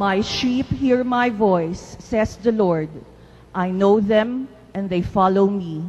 My sheep hear my voice, says the Lord. I know them, and they follow me.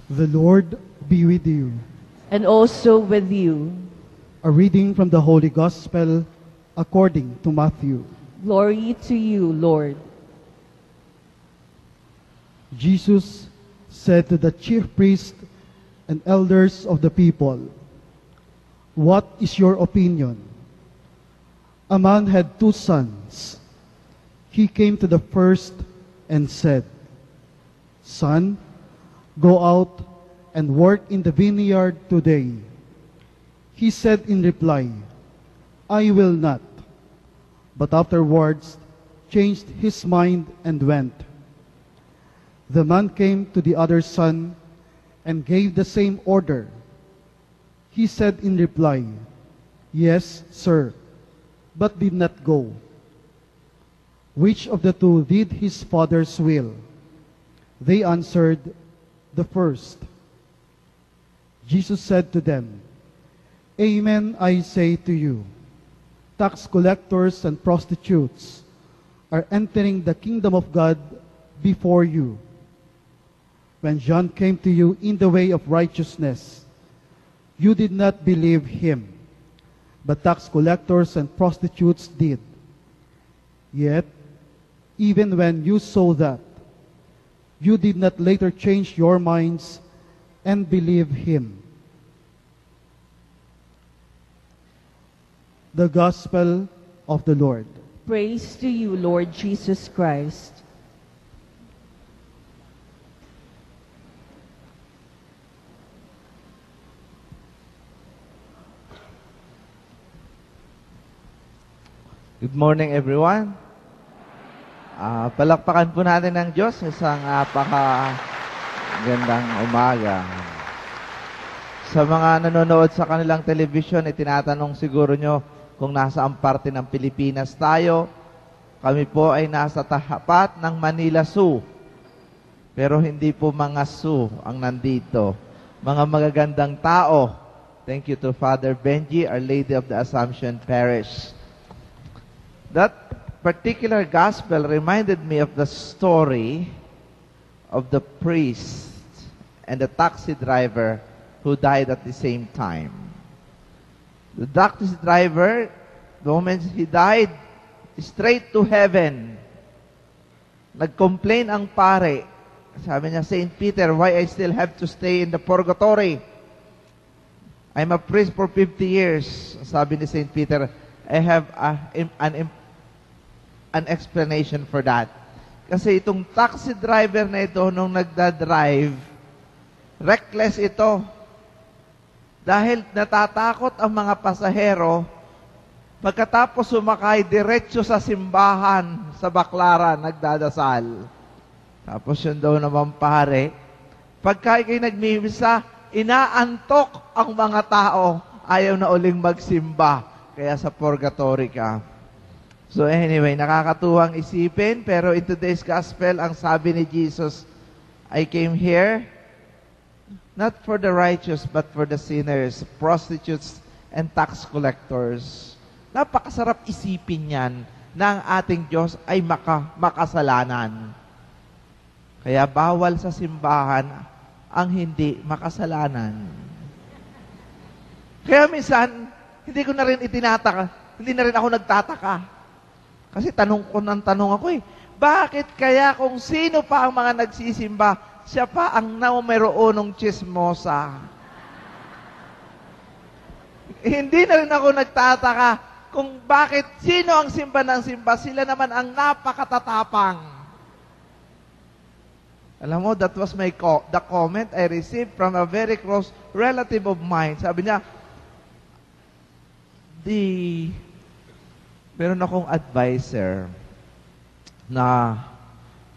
The Lord be with you. And also with you. A reading from the Holy Gospel according to Matthew. Glory to you, Lord. Jesus said to the chief priests and elders of the people, "What is your opinion? A man had 2 sons. He came to the first and said, 'Son, go out and work in the vineyard today.' He said in reply, 'I will not.' But afterwards changed his mind and went. The man came to the other son and gave the same order. He said in reply, 'Yes, sir,' but did not go. Which of the 2 did his father's will?" They answered, "The first." Jesus said to them, "Amen, I say to you, tax collectors and prostitutes are entering the kingdom of God before you. When John came to you in the way of righteousness, you did not believe him, but tax collectors and prostitutes did. Yet, even when you saw that, you did not later change your minds and believe him." The Gospel of the Lord. Praise to you, Lord Jesus Christ. Good morning, everyone. Palakpakan po natin ng Diyos. Isang gandang umaga. Sa mga nanonood sa kanilang television, itinatanong siguro nyo kung nasaan parte ng Pilipinas tayo. Kami po ay nasa tapat ng Manila Zoo. Pero hindi po mga zoo ang nandito. Mga magagandang tao. Thank you to Father Benji, Our Lady of the Assumption Parish. That particular gospel reminded me of the story of the priest and the taxi driver who died at the same time. The taxi driver, the moment he died, straight to heaven. Nag-complain ang pare. Sabi niya, "Saint Peter, why I still have to stay in the purgatory? I'm a priest for 50 years. Sabi ni Saint Peter, "I have an explanation for that." Kasi itong taxi driver na ito, nung nagda-drive, reckless ito. Dahil natatakot ang mga pasahero, pagkatapos sumakay, diretso sa simbahan, sa baklaran, nagdadasal. Tapos yun daw naman pare, pagka ikay nagmimisa, inaantok ang mga tao, ayaw na uling magsimba, kaya sa purgatory ka. So anyway, nakakatuwang isipin, pero in today's gospel, ang sabi ni Jesus, "I came here not for the righteous, but for the sinners, prostitutes, and tax collectors." Napakasarap isipin yan na ang ating Diyos ay makasalanan. Kaya bawal sa simbahan ang hindi makasalanan. Kaya minsan, hindi ko na rin itinataka, hindi na rin ako nagtataka. Kasi tanong ako bakit kaya kung sino pa ang mga nagsisimba, siya pa ang numero unong chismosa? Hindi na rin ako nagtataka kung bakit sino ang simba ng simba, sila naman ang napakatatapang. Alam mo, that was the comment I received from a very close relative of mine. Sabi niya, meron akong advisor na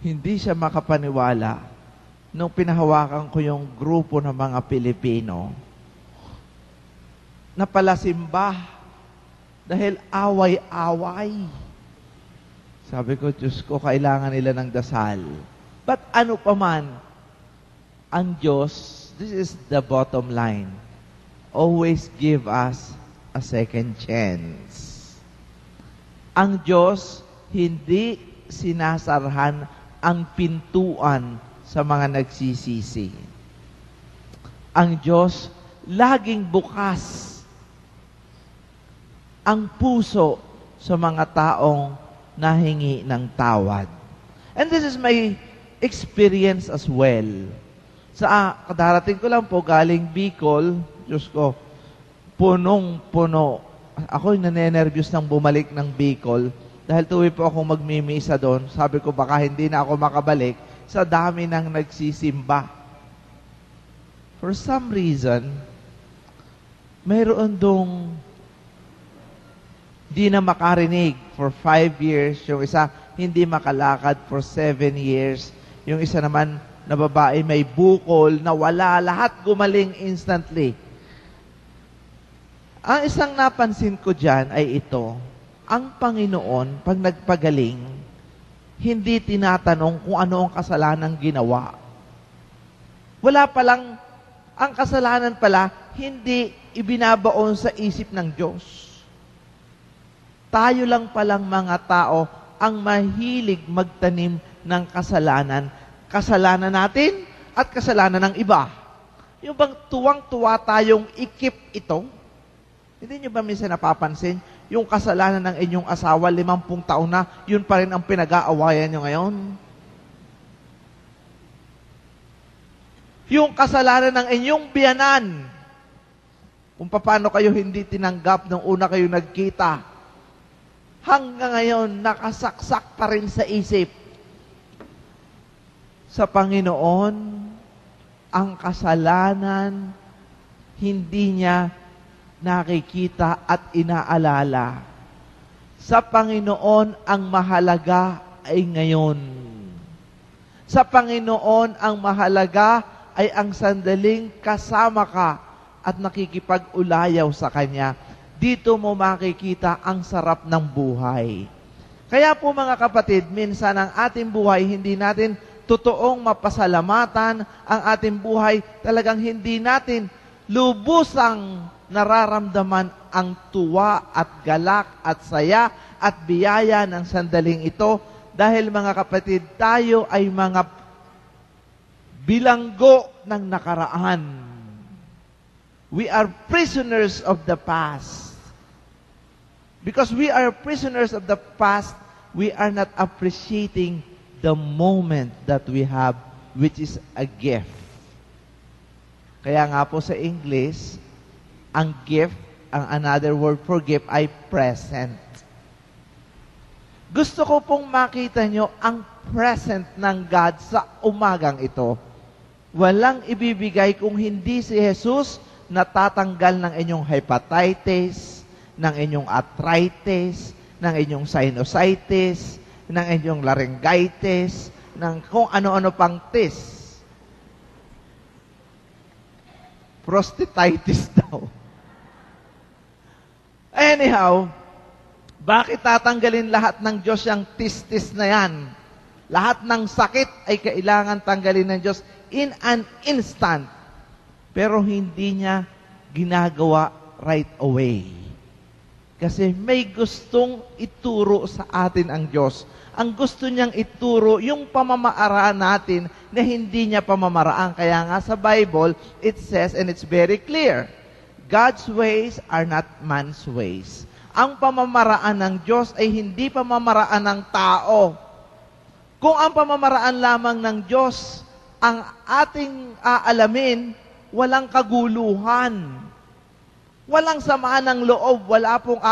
hindi siya makapaniwala nung pinahawakan ko yung grupo ng mga Pilipino na palasimba dahil away-away. Sabi ko, Diyos ko, kailangan nila ng dasal. But ano pa man, ang Diyos, this is the bottom line, always give us a second chance. Ang Diyos, hindi sinasarhan ang pintuan sa mga nagsisisi. Ang Diyos, laging bukas ang puso sa mga taong nahingi ng tawad. And this is my experience as well. Sa kadarating ko lang po, galing Bicol, Diyos ko, punong-puno. Ako yung nanenervyos nang bumalik ng Bicol dahil tuwi po akong magmimisa doon. Sabi ko, baka hindi na ako makabalik sa dami ng nagsisimba. For some reason, mayroon dong di na makarinig for 5 years. Yung isa, hindi makalakad for 7 years. Yung isa naman, na babae may bukol, na wala, lahat gumaling instantly. Ang isang napansin ko dyan ay ito, ang Panginoon, pag nagpagaling, hindi tinatanong kung ano ang kasalanan ginawa. Wala palang, ang kasalanan pala, hindi ibinabaon sa isip ng Diyos. Tayo lang palang mga tao ang mahilig magtanim ng kasalanan. Kasalanan natin at kasalanan ng iba. Yung bang tuwang-tuwa tayong ikip ito? Hindi nyo ba minsan napapansin? Yung kasalanan ng inyong asawa, 50 taon na, yun pa rin ang pinag-aawayan nyo ngayon. Yung kasalanan ng inyong biyanan, kung paano kayo hindi tinanggap nung una kayo nagkita, hanggang ngayon, nakasaksak pa rin sa isip. Sa Panginoon, ang kasalanan, hindi niya nakikita at inaalala. Sa Panginoon, ang mahalaga ay ngayon. Sa Panginoon, ang mahalaga ay ang sandaling kasama ka at nakikipag-ulayaw sa Kanya. Dito mo makikita ang sarap ng buhay. Kaya po mga kapatid, minsan ang ating buhay, hindi natin totoong mapasalamatan ang ating buhay. Talagang hindi natin lubusang nararamdaman ang tuwa at galak at saya at biyaya ng sandaling ito. Dahil mga kapatid, tayo ay mga bilanggo ng nakaraan. We are prisoners of the past. Because we are prisoners of the past, we are not appreciating the moment that we have, which is a gift. Kaya nga po sa English, ang gift, ang another word for gift ay present. Gusto ko pong makita nyo ang present ng God sa umagang ito. Walang ibibigay kung hindi si Jesus na tatanggal ng inyong hepatitis, ng inyong arthritis, ng inyong sinusitis, ng inyong laryngitis, ng kung ano-ano pang tis. Prostatitis daw. Anyhow, bakit tatanggalin lahat ng Diyos yung tis-tis na yan? Lahat ng sakit ay kailangan tanggalin ng Diyos in an instant. Pero hindi niya ginagawa right away. Kasi may gustong ituro sa atin ang Diyos. Ang gusto niyang ituro, yung pamamaraan natin na hindi niya pamamaraan. Kaya nga sa Bible, it says, and it's very clear, God's ways are not man's ways. Ang pamamaraan ng Diyos ay hindi pamamaraan ng tao. Kung ang pamamaraan lamang ng Diyos, ang ating aalamin, walang kaguluhan. Walang samaan ng loob, wala pong